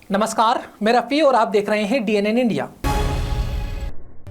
नमस्कार, मैं रफी और आप देख रहे हैं DNN इंडिया।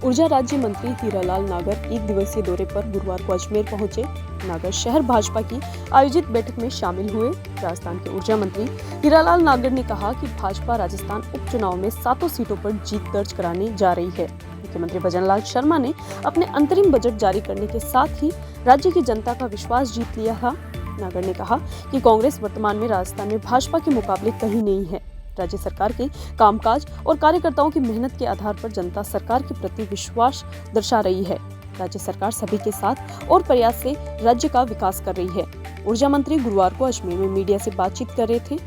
ऊर्जा राज्य मंत्री हीरालाल नागर एक दिवसीय दौरे पर गुरुवार को अजमेर पहुंचे। नागर शहर भाजपा की आयोजित बैठक में शामिल हुए। राजस्थान के ऊर्जा मंत्री हीरालाल नागर ने कहा कि भाजपा राजस्थान उपचुनाव में 7 सीटों पर जीत दर्ज कराने जा रही है। मुख्यमंत्री भजनलाल शर्मा ने अपने अंतरिम बजट जारी करने के साथ ही राज्य की जनता का विश्वास जीत लिया था। नागर ने कहा कि कांग्रेस वर्तमान में राजस्थान में भाजपा के मुकाबले कहीं नहीं है। राज्य सरकार के कामकाज और कार्यकर्ताओं की मेहनत के आधार पर जनता सरकार के प्रति विश्वास दर्शा रही है। राज्य सरकार सभी के साथ और प्रयास से राज्य का विकास कर रही है। ऊर्जा मंत्री गुरुवार को अजमेर में मीडिया से बातचीत कर रहे थे।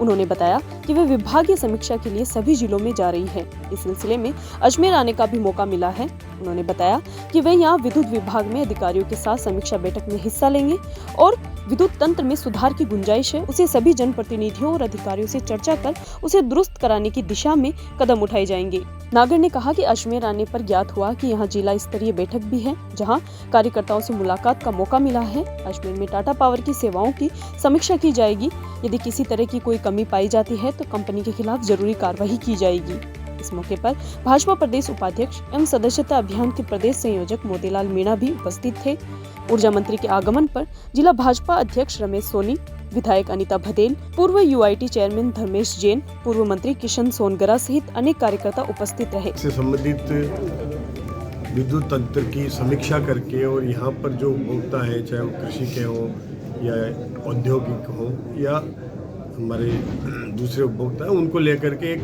उन्होंने बताया कि वे विभागीय समीक्षा के लिए सभी जिलों में जा रही है। इस सिलसिले में अजमेर आने का भी मौका मिला है। उन्होंने बताया कि वे यहाँ विद्युत विभाग में अधिकारियों के साथ समीक्षा बैठक में हिस्सा लेंगे और विद्युत तंत्र में सुधार की गुंजाइश है, उसे सभी जनप्रतिनिधियों और अधिकारियों से चर्चा कर उसे दुरुस्त कराने की दिशा में कदम उठाए जाएंगे। नागर ने कहा कि अजमेर आने पर ज्ञात हुआ कि यहाँ जिला स्तरीय बैठक भी है, जहाँ कार्यकर्ताओं से मुलाकात का मौका मिला है। अजमेर में टाटा पावर की सेवाओं की समीक्षा की जाएगी। यदि किसी तरह की कोई कमी पाई जाती है तो कंपनी के खिलाफ जरूरी कार्रवाई की जाएगी। इस मौके पर भाजपा प्रदेश उपाध्यक्ष एवं सदस्यता अभियान के प्रदेश संयोजक मोतीलाल मीणा भी उपस्थित थे। ऊर्जा मंत्री के आगमन पर जिला भाजपा अध्यक्ष रमेश सोनी, विधायक अनीता भदेल, पूर्व UIT चेयरमैन धर्मेश जैन, पूर्व मंत्री किशन सोनगरा सहित अनेक कार्यकर्ता उपस्थित रहे। से संबंधित विद्युत तंत्र की समीक्षा करके और यहाँ पर जो उपभोक्ता है, चाहे वो कृषि के हो या औद्योगिक हो या हमारे दूसरे उपभोक्ता हैं, उनको लेकर के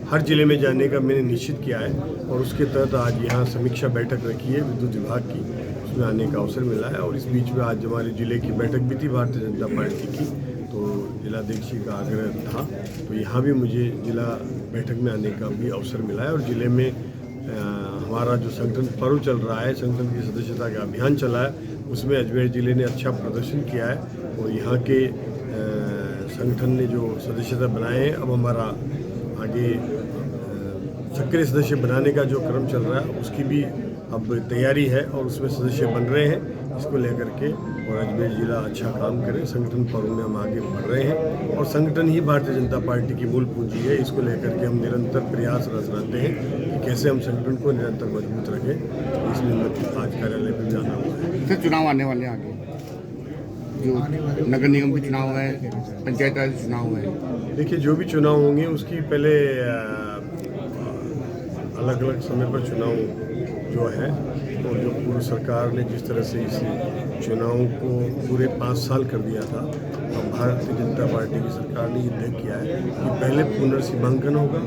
हर जिले में जाने का मैंने निश्चित किया है और उसके तहत आज यहाँ समीक्षा बैठक रखी है विद्युत विभाग की। उसमें आने का अवसर मिला है और इस बीच में आज हमारे जिले की बैठक भी थी भारतीय जनता पार्टी की, तो जिलाध्यक्ष का आग्रह था, तो यहाँ भी मुझे जिला बैठक में आने का भी अवसर मिला है। और जिले में हमारा जो संगठन पर्व चल रहा है, संगठन की सदस्यता का अभियान चला है, उसमें अजमेर जिले ने अच्छा प्रदर्शन किया है और यहाँ के संगठन ने जो सदस्यता बनाए हैं, अब हमारा आगे सक्रिय सदस्य बनाने का जो क्रम चल रहा है उसकी भी अब तैयारी है और उसमें सदस्य बन रहे हैं। इसको लेकर के और अजमेर जिला अच्छा काम करे, संगठन पर्व में हम आगे बढ़ रहे हैं और संगठन ही भारतीय जनता पार्टी की मूल पूंजी है। इसको लेकर के हम निरंतर प्रयासरत रहते हैं कि कैसे हम संगठन को निरंतर मजबूत रखें। इसलिए आज कार्यालय पर जाना हुआ है। चुनाव आने वाले आगे जो नगर निगम के चुनाव है, पंचायत राज चुनाव है, देखिए जो भी चुनाव होंगे उसकी पहले अलग अलग समय पर चुनाव जो है और जो पूर्व सरकार ने जिस तरह से इस चुनाव को पूरे 5 साल कर दिया था, अब भारतीय जनता पार्टी की सरकार ने ये तय किया है कि पहले पुनर्सीमांकन होगा,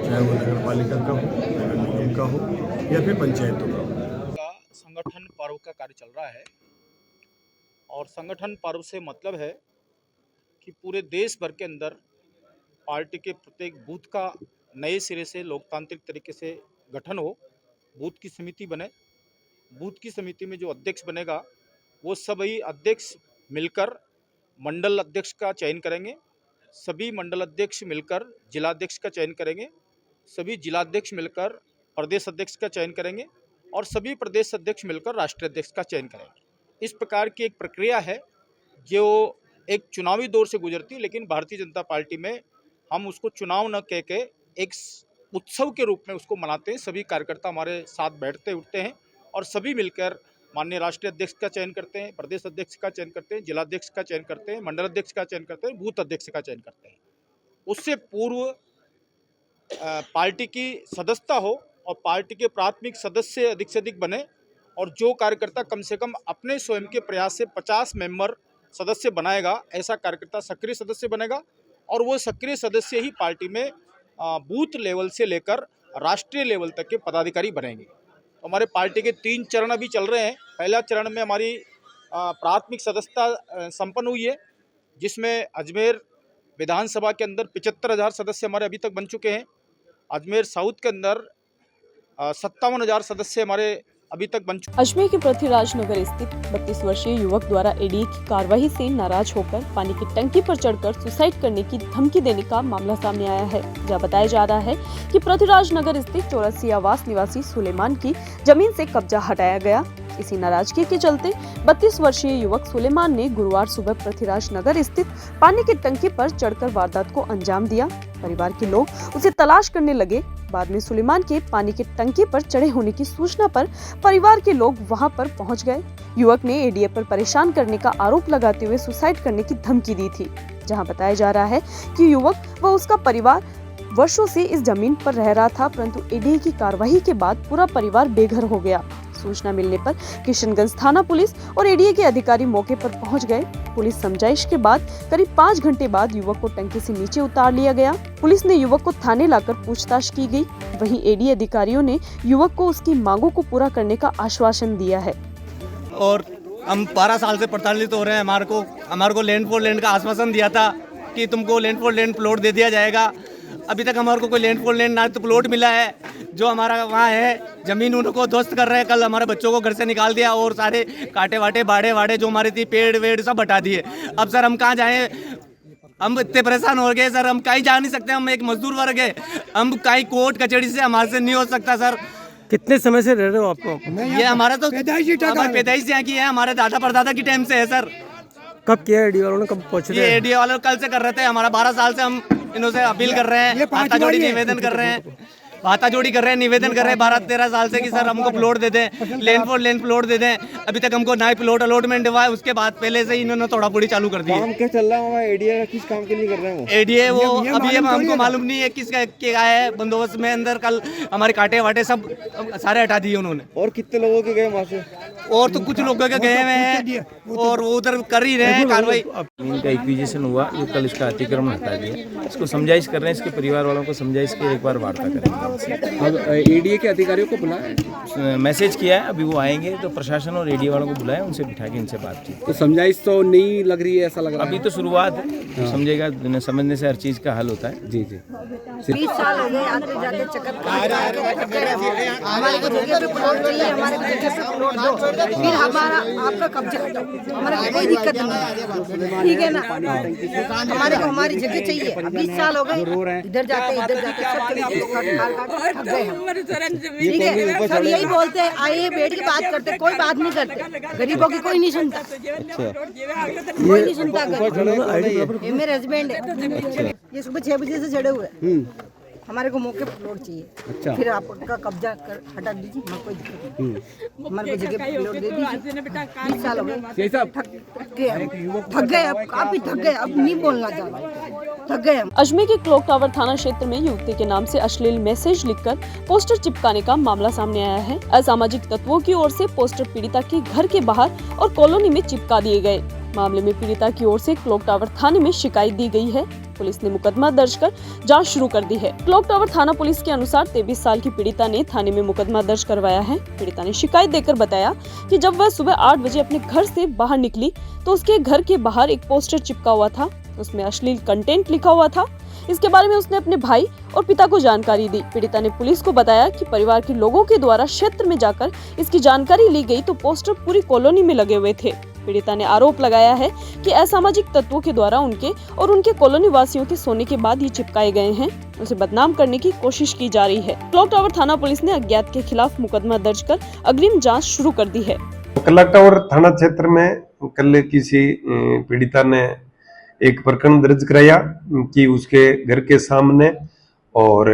चाहे वो नगर पालिका का हो, नगर निगम का हो या फिर पंचायतों का हो। संगठन पर्व का कार्य चल रहा है और संगठन पर्व से मतलब है कि पूरे देश भर के अंदर पार्टी के प्रत्येक बूथ का नए सिरे से लोकतांत्रिक तरीके से गठन हो, बूथ की समिति बने। बूथ की समिति में जो अध्यक्ष बनेगा वो सभी अध्यक्ष मिलकर मंडल अध्यक्ष का चयन करेंगे, सभी मंडल अध्यक्ष मिलकर जिलाध्यक्ष का चयन करेंगे, सभी जिलाध्यक्ष मिलकर प्रदेश अध्यक्ष का चयन करेंगे और सभी प्रदेश अध्यक्ष मिलकर राष्ट्रीय अध्यक्ष का चयन करेंगे। इस प्रकार की एक प्रक्रिया है जो एक चुनावी दौर से गुजरती है, लेकिन भारतीय जनता पार्टी में हम उसको चुनाव न कह के एक उत्सव के रूप में उसको मनाते हैं। सभी कार्यकर्ता हमारे साथ बैठते उठते हैं और सभी मिलकर माननीय राष्ट्रीय अध्यक्ष का चयन करते हैं, प्रदेश अध्यक्ष का चयन करते हैं, जिलाध्यक्ष का चयन करते हैं, मंडल अध्यक्ष का चयन करते हैं, बूथ अध्यक्ष का चयन करते हैं। उससे पूर्व पार्टी की सदस्यता हो और पार्टी के प्राथमिक सदस्य अधिक से अधिक बने और जो कार्यकर्ता कम से कम अपने स्वयं के प्रयास से 50 मेंबर सदस्य बनाएगा, ऐसा कार्यकर्ता सक्रिय सदस्य बनेगा और वो सक्रिय सदस्य ही पार्टी में बूथ लेवल से लेकर राष्ट्रीय लेवल तक के पदाधिकारी बनेंगे। तो हमारे पार्टी के 3 चरण अभी चल रहे हैं। पहला चरण में हमारी प्राथमिक सदस्यता संपन्न हुई है, जिसमें अजमेर विधानसभा के अंदर 75,000 सदस्य हमारे अभी तक बन चुके हैं। अजमेर साउथ के अंदर 57,000 सदस्य हमारे अभी तक बन चुके। अजमेर के पृथ्वीराज नगर स्थित 32 वर्षीय युवक द्वारा एडीए की कार्रवाई से नाराज होकर पानी की टंकी पर चढ़कर सुसाइड करने की धमकी देने का मामला सामने आया है। जहां बताया जा रहा है कि पृथ्वीराज नगर स्थित 84 आवास निवासी सुलेमान की जमीन से कब्जा हटाया गया। इसी नाराजगी के चलते 32 वर्षीय युवक सुलेमान ने गुरुवार सुबह पृथ्वीराज नगर स्थित पानी की टंकी पर चढ़कर वारदात को अंजाम दिया। परिवार के लोग उसे तलाश करने लगे। बाद में सुलेमान के पानी की टंकी पर चढ़े होने की सूचना पर परिवार के लोग वहां पर पहुंच गए। युवक ने एडीए पर परेशान करने का आरोप लगाते हुए सुसाइड करने की धमकी दी थी। जहां बताया जा रहा है कि युवक व उसका परिवार वर्षों से इस जमीन पर रह रहा था, परंतु एडीए की कार्रवाई के बाद पूरा परिवार बेघर हो गया। सूचना मिलने पर किशनगंज थाना पुलिस और एडीए के अधिकारी मौके पर पहुंच गए। पुलिस समझाइश के बाद करीब 5 घंटे बाद युवक को टंकी से नीचे उतार लिया गया। पुलिस ने युवक को थाने लाकर पूछताछ की गई। वहीं एडीए अधिकारियों ने युवक को उसकी मांगों को पूरा करने का आश्वासन दिया है। और हम 12 साल से प्रताड़ित हो रहे हैं। हमारे को लैंड फॉर लैंड का आश्वासन दिया था कि तुमको लैंड फॉर लैंड प्लॉट दे दिया जाएगा। अभी तक हमारे को कोई लैंड फॉर लैंड ना तो प्लॉट मिला है। जो हमारा वहाँ है ज़मीन उनको ध्वस्त कर रहे हैं। कल हमारे बच्चों को घर से निकाल दिया और सारे कांटे वाटे बाड़े वाड़े जो हमारे थी पेड़ वेड़ सब हटा दिए। अब सर हम कहाँ जाएँ? हम इतने परेशान हो गए सर, हम कहीं जा नहीं सकते। हम एक मजदूर वर्ग है, हम कहीं कोर्ट कचहरी से हमारे से नहीं हो सकता सर। कितने समय से रह रहे हो आपको? ये हमारा तो पैदाइश यहाँ की है, हमारे दादा परदादा की टाइम से है सर। कब किया एडीए वालों ने, कब पहुंचे थे? ये एडीए वाले कल से कर रहे थे। हमारा 12 साल से हम इनसे अपील कर रहे हैं, हाथाजोड़ी निवेदन कर रहे हैं, हाथाजोड़ी कर रहे हैं, निवेदन कर रहे हैं 12-13 साल से कि सर हमको प्लॉट दे दें, लैंड फॉर लैंड प्लॉट दे दें। अभी तक हमको ना ही प्लॉट अलॉटमेंट हुआ है। उसके बाद पहले से ही इन्होंने तोड़ाफोड़ी चालू कर दी है। काम क्या चल रहा है? एडीए का किस काम के लिए कर रहे हैं? एडीए वो अभी हमको मालूम नहीं है किसका क्या है बंदोबस्त में अंदर। कल हमारे कांटे वाटे सब सारे हटा दिए उन्होंने। और कितने लोगों के गए वहाँ से? और तो कुछ लोगों के गए हुए हैं और वो उधर कर ही रहे हैं कार्रवाई। इनका एक्विजिशन हुआ जो कल इसका अतिक्रमण हटा दिया। इसको समझाइश कर रहे हैं, इसके परिवार वालों को समझाइश के एक बार वार्ता करेंगे। अब एडीए के अधिकारियों को बुलाया, मैसेज किया है, अभी वो आएंगे तो प्रशासन और एडीए वालों को बुलाया, उनसे बिठा के इनसे बातचीत। तो समझाइश तो नहीं लग रही है, ऐसा लग रहा है। अभी तो शुरुआत है, समझेगा समझने से हर चीज़ का हल होता है। जी जी। 20 साल हो गए आते जाते चक्कर हमारे को जगह पे प्लॉट चाहिए, हमारे को जगह पे प्लॉट दो, फिर हमारा आपका कब्जा हटाओ। हमारे को कोई दिक्कत नहीं, ठीक है ना? हमारे को हमारी जगह चाहिए। 20 साल हो गए इधर जाते सब थक गए हम। ठीक है, सब यही बोलते हैं आइए बैठ के बात करते, कोई बात नहीं करते। गरीबों की कोई नहीं सुनता, कोई नहीं सुनता। ये मेरे हस्बैंड है, ये सुबह 6 बजे से चढ़े हुए। हमारे को मौके पर प्लॉट चाहिए। फिर आपका कब्जा कर हटा दीजिए, हमें कोई दिक्कत नहीं। हमारे को जगह पे प्लॉट दे दीजिए। 20 साल हो गए, थक गए, अब काफी थक गए, अब नहीं बोलना चाहते, थक गए हम। अजमेर के क्लॉक टावर थाना क्षेत्र में युवती के नाम से अश्लील मैसेज लिखकर पोस्टर चिपकाने का मामला सामने आया है। असामाजिक तत्वों की ओर से पोस्टर पीड़िता के घर के बाहर और कॉलोनी में चिपका दिए गए। मामले में पीड़िता की ओर से क्लॉक टावर थाने में शिकायत दी गई है। पुलिस ने मुकदमा दर्ज कर जांच शुरू कर दी है। क्लॉक टावर थाना पुलिस के अनुसार 23 साल की पीड़िता ने थाने में मुकदमा दर्ज करवाया है। पीड़िता ने शिकायत देकर बताया कि जब वह सुबह 8 बजे अपने घर से बाहर निकली तो उसके घर के बाहर एक पोस्टर चिपका हुआ था, उसमें अश्लील कंटेंट लिखा हुआ था। इसके बारे में उसने अपने भाई और पिता को जानकारी दी। पीड़िता ने पुलिस को बताया कि परिवार के लोगों के द्वारा क्षेत्र में जाकर इसकी जानकारी ली गई तो पोस्टर पूरी कॉलोनी में लगे हुए थे। पीड़िता ने आरोप लगाया है कि असामाजिक तत्वों के द्वारा उनके और उनके कॉलोनी वासियों के सोने के बाद ये चिपकाए गए हैं। उसे बदनाम करने की कोशिश की जा रही है। क्लॉक टावर थाना पुलिस ने अज्ञात के खिलाफ मुकदमा दर्ज कर अग्रिम जांच शुरू कर दी है। क्लॉक टावर थाना क्षेत्र में कल किसी पीड़िता ने एक प्रकरण दर्ज कराया कि उसके घर के सामने और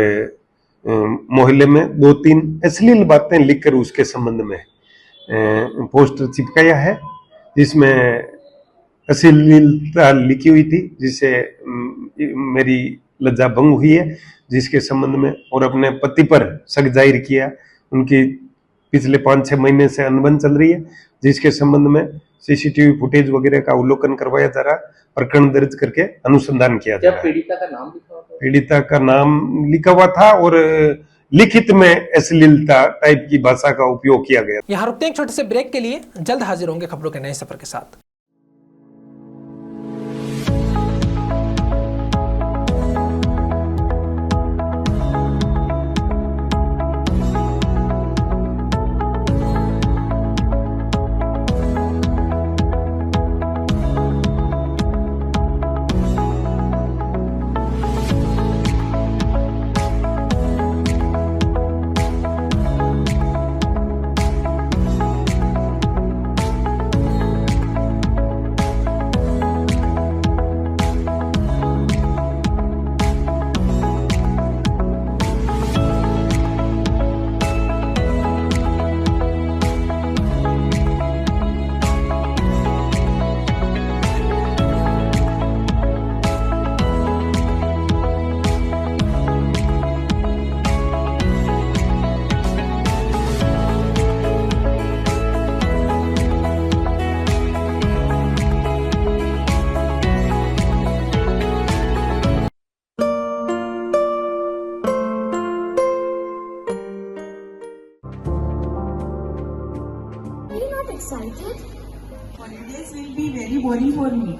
मोहल्ले में 2-3 अश्लील बातें लिखकर उसके संबंध में पोस्टर चिपकाया है, जिसमें अश्लीलता लिखी हुई थी, जिससे मेरी लज्जा भंग हुई है, जिसके संबंध में और अपने पति पर शक जाहिर किया। उनकी पिछले 5-6 महीने से अनबन चल रही है, जिसके संबंध में सीसीटीवी फुटेज वगैरह का अवलोकन करवाया जा रहा, प्रकरण दर्ज करके अनुसंधान किया जा रहा है। पीड़िता का नाम लिखा हुआ था और लिखित में अश्लीलता टाइप की भाषा का उपयोग किया गया। यहाँ रुकते हैं एक छोटे से ब्रेक के लिए, जल्द हाजिर होंगे खबरों के नए सफर के साथ। excited? Holidays will be very boring for me.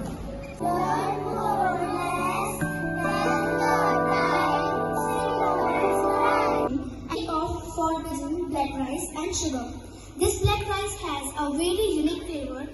For using black rice and sugar. This black rice has a very unique flavor.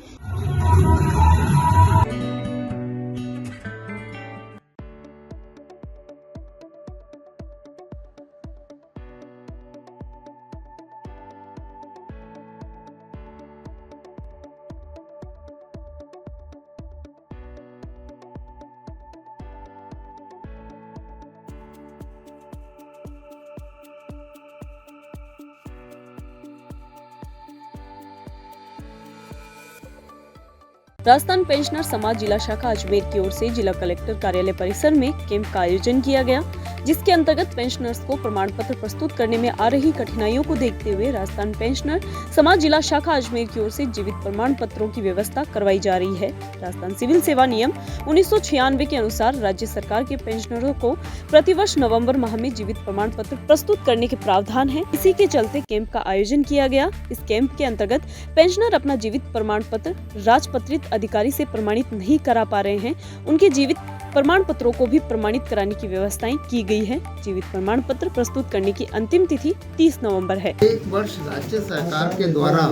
Rajasthan pensioner समाज जिला शाखा अजमेर की ओर से जिला कलेक्टर कार्यालय परिसर में कैंप का आयोजन किया गया, जिसके अंतर्गत पेंशनर्स को प्रमाण पत्र प्रस्तुत करने में आ रही कठिनाइयों को देखते हुए राजस्थान पेंशनर समाज जिला शाखा अजमेर की ओर से जीवित प्रमाण पत्रों की व्यवस्था करवाई जा रही है। राजस्थान सिविल सेवा नियम 1996 के अनुसार राज्य सरकार के पेंशनरों को प्रतिवर्ष नवंबर माह में जीवित प्रमाण पत्र प्रस्तुत करने के प्रावधान है। इसी के चलते कैंप का आयोजन किया गया। इस कैंप के अंतर्गत पेंशनर अपना जीवित प्रमाण पत्र राजपत्रित अधिकारी से प्रमाणित नहीं करा पा रहे हैं, उनके जीवित प्रमाण पत्रों को भी प्रमाणित कराने की व्यवस्थाएं की गई है। जीवित प्रमाण पत्र प्रस्तुत करने की अंतिम तिथि 30 नवंबर है। एक वर्ष राज्य सरकार के द्वारा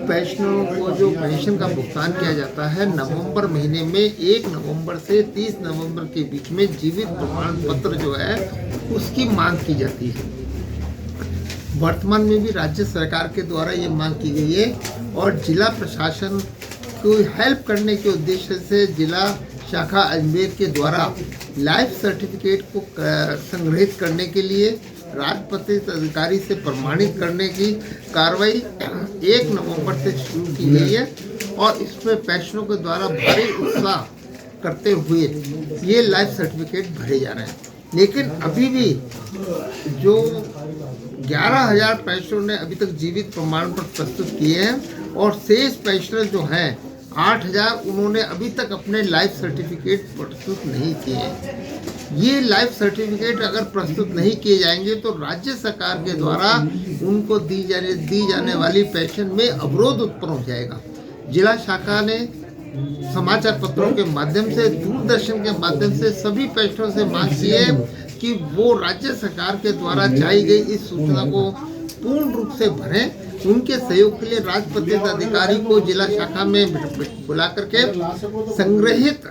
पेंशनरों को जो पेंशन का भुगतान किया जाता है, नवंबर महीने में 1 नवंबर से 30 नवंबर के बीच में जीवित प्रमाण पत्र जो है उसकी मांग की जाती है। वर्तमान में भी राज्य सरकार के द्वारा ये मांग की गई है और जिला प्रशासन को हेल्प करने के उद्देश्य से जिला शाखा अजमेर के द्वारा लाइफ सर्टिफिकेट को संग्रहित करने के लिए राजपत्रित अधिकारी से प्रमाणित करने की कार्रवाई 1 नवंबर से शुरू की गई है और इसमें पेंशनरों के द्वारा भारी उत्साह करते हुए ये लाइफ सर्टिफिकेट भरे जा रहे हैं। लेकिन अभी भी जो 11,000 पेंशनरों ने अभी तक जीवित प्रमाण पत्र प्रस्तुत किए हैं और शेष पेंशनर जो हैं 8,000 उन्होंने अभी तक अपने लाइफ सर्टिफिकेट प्रस्तुत नहीं किए हैं। ये लाइफ सर्टिफिकेट अगर प्रस्तुत नहीं किए जाएंगे तो राज्य सरकार के द्वारा उनको दी जाने वाली पेंशन में अवरोध उत्पन्न हो जाएगा। जिला शाखा ने समाचार पत्रों के माध्यम से, दूरदर्शन के माध्यम से सभी पेंशनरों से मांग की है कि वो राज्य सरकार के द्वारा चाही गई इस सूचना को पूर्ण रूप से भरें। उनके सहयोग के लिए राजपत्रित अधिकारी को जिला शाखा में बुला करके संग्रहित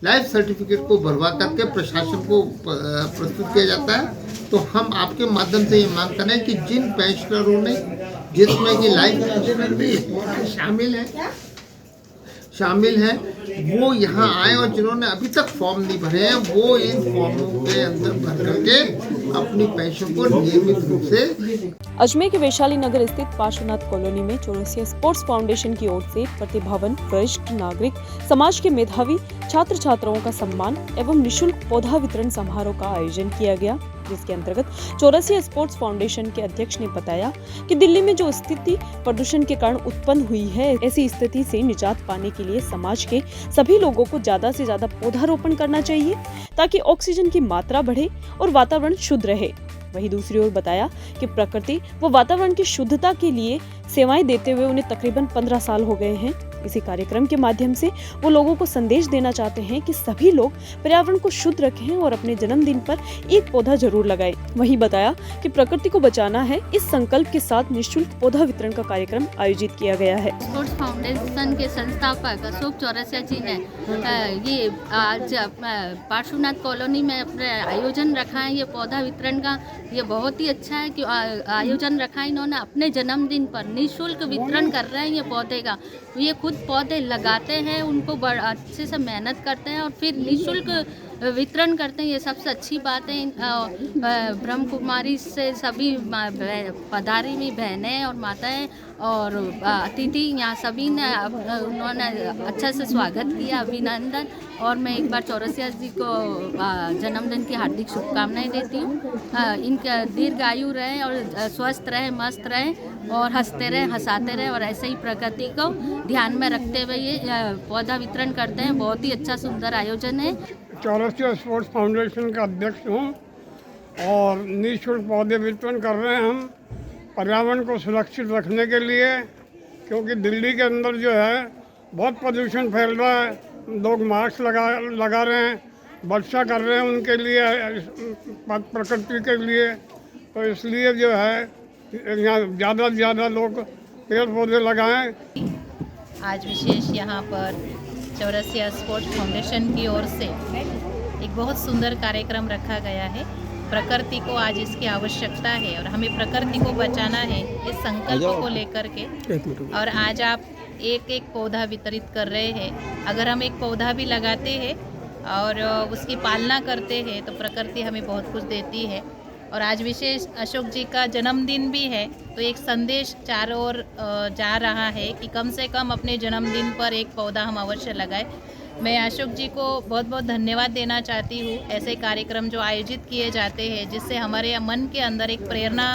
लाइफ सर्टिफिकेट को भरवा करके प्रशासन को प्रस्तुत किया जाता है। तो हम आपके माध्यम से ये मांग करें कि जिन पेंशनरों ने, जिसमें कि लाइफ पेंशनर भी शामिल हैं, वो यहाँ आए और जिन्होंने अभी तक फॉर्म नहीं भरे हैं वो इन फॉर्मों के अंदर भर करके अपनी पेंशन को नियमित रूप से। अजमेर के वैशाली नगर स्थित पार्श्वनाथ कॉलोनी में चौरसिया स्पोर्ट्स फाउंडेशन की ओर से प्रतिभावन वरिष्ठ नागरिक समाज के मेधावी छात्र छात्राओं का सम्मान एवं निःशुल्क पौधा वितरण समारोह का आयोजन किया गया, जिसके अंतर्गत चौरसिया स्पोर्ट्स फाउंडेशन के अध्यक्ष ने बताया कि दिल्ली में जो स्थिति प्रदूषण के कारण उत्पन्न हुई है, ऐसी स्थिति से निजात पाने के लिए समाज के सभी लोगों को ज्यादा से ज्यादा पौधारोपण करना चाहिए ताकि ऑक्सीजन की मात्रा बढ़े और वातावरण शुद्ध रहे। वहीं दूसरी ओर बताया कि प्रकृति व वातावरण की शुद्धता के लिए सेवाएं देते हुए उन्हें तकरीबन 15 साल हो गए हैं। इसी कार्यक्रम के माध्यम से वो लोगों को संदेश देना चाहते हैं कि सभी लोग पर्यावरण को शुद्ध रखें और अपने जन्मदिन पर एक पौधा जरूर लगाएं। वहीं बताया कि प्रकृति को बचाना है, इस संकल्प के साथ निःशुल्क पौधा वितरण का कार्यक्रम आयोजित किया गया है। स्पोर्ट्स फाउंडेशन के संस्थापक अशोक चौरसिया जी ने ये आज पार्श्वनाथ कॉलोनी में अपने आयोजन रखा है। ये पौधा वितरण का ये बहुत ही अच्छा है कि आयोजन रखा है इन्होंने अपने जन्मदिन पर निःशुल्क वितरण कर रहे हैं ये पौधे का। ये खुद पौधे लगाते हैं, उनको अच्छे से मेहनत करते हैं और फिर निःशुल्क वितरण करते हैं। ये सबसे अच्छी बात है। ब्रह्म कुमारी से सभी पधारी हुई बहनें और माताएं और अतिथि यहाँ सभी ने उन्होंने अच्छे से स्वागत किया, अभिनंदन। और मैं एक बार चौरसिया जी को जन्मदिन की हार्दिक शुभकामनाएं देती हूँ। इनका दीर्घायु रहे और स्वस्थ रहे, मस्त रहे और हंसते रहे, हंसाते रहे और ऐसे ही प्रकृति को ध्यान में रखते हुए ये पौधा वितरण करते हैं। बहुत ही अच्छा सुंदर आयोजन है। चौरसिया स्पोर्ट्स फाउंडेशन का अध्यक्ष हूँ और निःशुल्क पौधे वितरण कर रहे हैं हम पर्यावरण को सुरक्षित रखने के लिए क्योंकि दिल्ली के अंदर जो है बहुत प्रदूषण फैल रहा है, लोग मास्क लगा रहे हैं, वर्षा कर रहे हैं उनके लिए, प्रकृति के लिए, तो इसलिए जो है यहाँ ज़्यादा से ज़्यादा लोग पेड़ पौधे लगाएं। आज विशेष यहाँ पर चौरसिया स्पोर्ट्स फाउंडेशन की ओर से एक बहुत सुंदर कार्यक्रम रखा गया है। प्रकृति को आज इसकी आवश्यकता है और हमें प्रकृति को बचाना है, इस संकल्प को लेकर के। और आज आप एक एक पौधा वितरित कर रहे हैं। अगर हम एक पौधा भी लगाते हैं और उसकी पालना करते हैं तो प्रकृति हमें बहुत कुछ देती है। और आज विशेष अशोक जी का जन्मदिन भी है, तो एक संदेश चारों ओर जा रहा है कि कम से कम अपने जन्मदिन पर एक पौधा हम अवश्य लगाएं। मैं अशोक जी को बहुत बहुत धन्यवाद देना चाहती हूँ। ऐसे कार्यक्रम जो आयोजित किए जाते हैं जिससे हमारे मन के अंदर एक प्रेरणा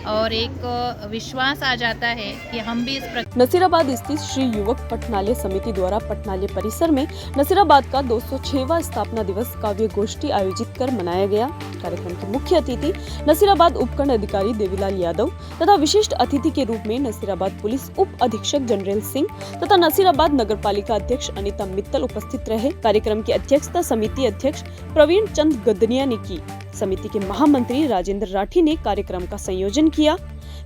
और एक विश्वास आ जाता है कि हम भी इस नसीराबाद स्थित श्री युवक पठनालय समिति द्वारा पठनालय परिसर में नसीराबाद का 206वां स्थापना दिवस काव्य गोष्ठी आयोजित कर मनाया गया। कार्यक्रम के मुख्य अतिथि नसीराबाद उपखंड अधिकारी देवीलाल यादव तथा विशिष्ट अतिथि के रूप में नसीराबाद पुलिस उप अधीक्षक जनरल सिंह तथा नसीराबाद नगर पालिका अध्यक्ष अनिता मित्तल उपस्थित रहे। कार्यक्रम की अध्यक्षता समिति अध्यक्ष प्रवीण चंद गदनिया ने की। समिति के महामंत्री राजेंद्र राठी ने कार्यक्रम का संयोजन किया।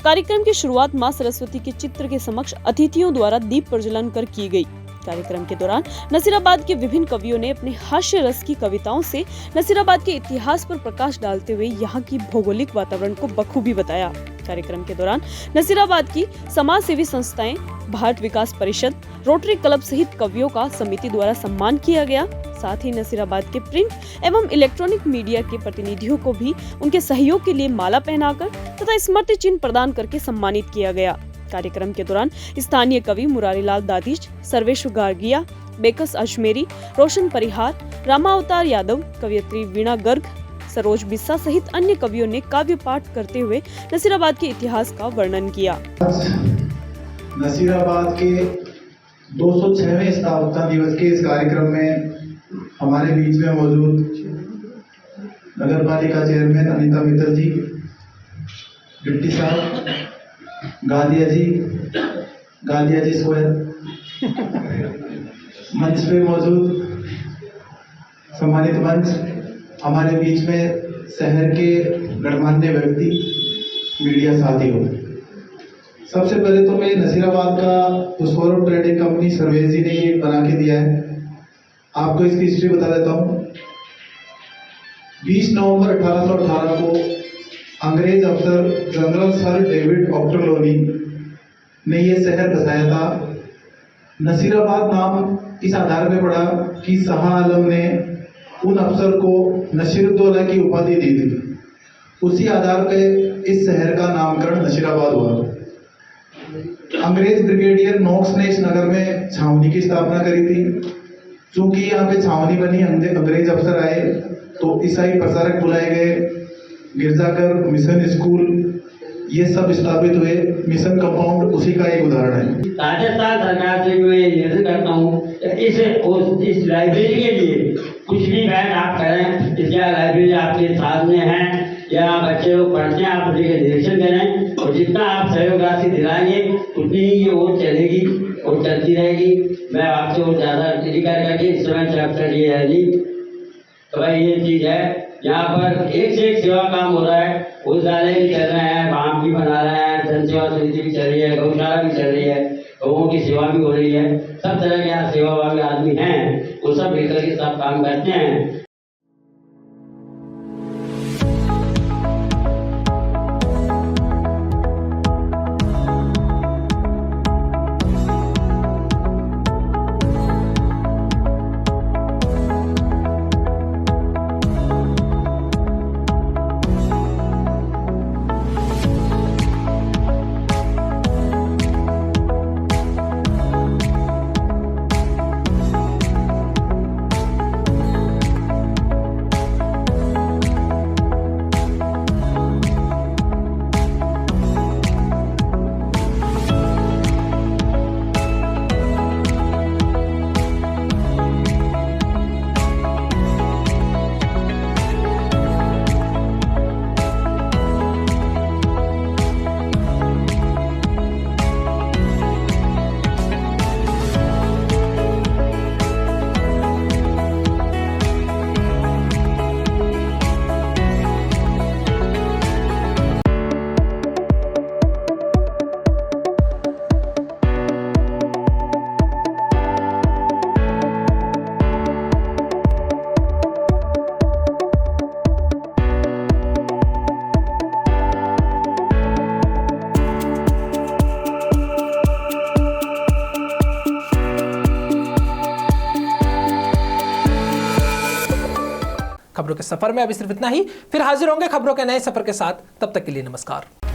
कार्यक्रम की शुरुआत मां सरस्वती के चित्र के समक्ष अतिथियों द्वारा दीप प्रज्वलन कर की गई। कार्यक्रम के दौरान नसीराबाद के विभिन्न कवियों ने अपने हास्य रस की कविताओं से नसीराबाद के इतिहास पर प्रकाश डालते हुए यहाँ की भौगोलिक वातावरण को बखूबी बताया। कार्यक्रम के दौरान नसीराबाद की समाज सेवी संस्थाएं, भारत विकास परिषद, रोटरी क्लब सहित कवियों का समिति द्वारा सम्मान किया गया। साथ ही नसीराबाद के प्रिंट एवं इलेक्ट्रॉनिक मीडिया के प्रतिनिधियों को भी उनके सहयोग के लिए माला पहनाकर तथा स्मृति चिन्ह प्रदान करके सम्मानित किया गया। कार्यक्रम के दौरान स्थानीय कवि मुरारीलाल दादिश, सर्वेश्वर गार्गिया, बेकस अजमेरी, रोशन परिहार, रामावतार यादव, कवियत्री वीणा गर्ग, सरोज बिस्सा सहित अन्य कवियों ने काव्य पाठ करते हुए नसीराबाद के इतिहास का वर्णन किया। नसीराबाद के 206वें स्थापना दिवस के इस कार्यक्रम में हमारे बीच में मौजूद नगर पालिका चेयरमैन अनिता मित्तल जी, डिप्टी साहब गालिया जी सोयल, मंच पे मौजूद सम्मानित मंच, हमारे बीच में शहर के गणमान्य व्यक्ति, मीडिया साथियों, सबसे पहले तो मैं नसीराबाद का जो सौरभ ट्रेडिंग कंपनी सर्वेश जी ने ये बना के दिया है, आपको इसकी हिस्ट्री बता देता हूँ। 20 नवंबर 1818 को अंग्रेज अफसर जनरल सर डेविड ऑक्टरलोनी ने यह शहर बसाया था। नसीराबाद नाम इस आधार पे पड़ा कि शाह आलम ने उन अफसर को नसीरुद्दौला की उपाधि दी थी। उसी आधार पे इस शहर का नामकरण नसीराबाद हुआ। अंग्रेज ब्रिगेडियर नॉक्स ने इस नगर में छावनी की स्थापना करी थी। चूंकि यहाँ पे छावनी बनी, अंग्रेज अफसर आए तो ईसाई प्रचारक बुलाए गए, गिरजाघर, मिशन स्कूल, ये सब स्थापित हुए। मिशन कंपाउंड उसी का एक उदाहरण है। राजस्थान सरकार से मैं निवेदन करता हूँ इस लाइब्रेरी के लिए कुछ भी बैठ आप करें। इसका लाइब्रेरी आपके साथ में है या बच्चे लोग पढ़ते हैं, आप उसी का निरीक्षण करें और जितना आप सहयोग राशि दिलाएंगे उतनी ही ये वो चलेगी और चलती रहेगी। मैं आपसे वो ज़्यादा करके इस समय चैप्टर ये है जी, तो भाई ये चीज़ है। यहाँ पर एक से एक सेवा काम हो रहा है। उद्यालय भी चल रहे हैं, बांध भी बना रहे हैं, जन सेवा समिति भी चल रही है, गौशाला भी चल रही है, लोगों की सेवा भी हो रही है। सब तरह के यहाँ सेवा वाले आदमी हैं, वो सब मिलकर के सब काम करते हैं। खबरों के सफर में अभी सिर्फ इतना ही, फिर हाजिर होंगे खबरों के नए सफर के साथ। तब तक के लिए नमस्कार।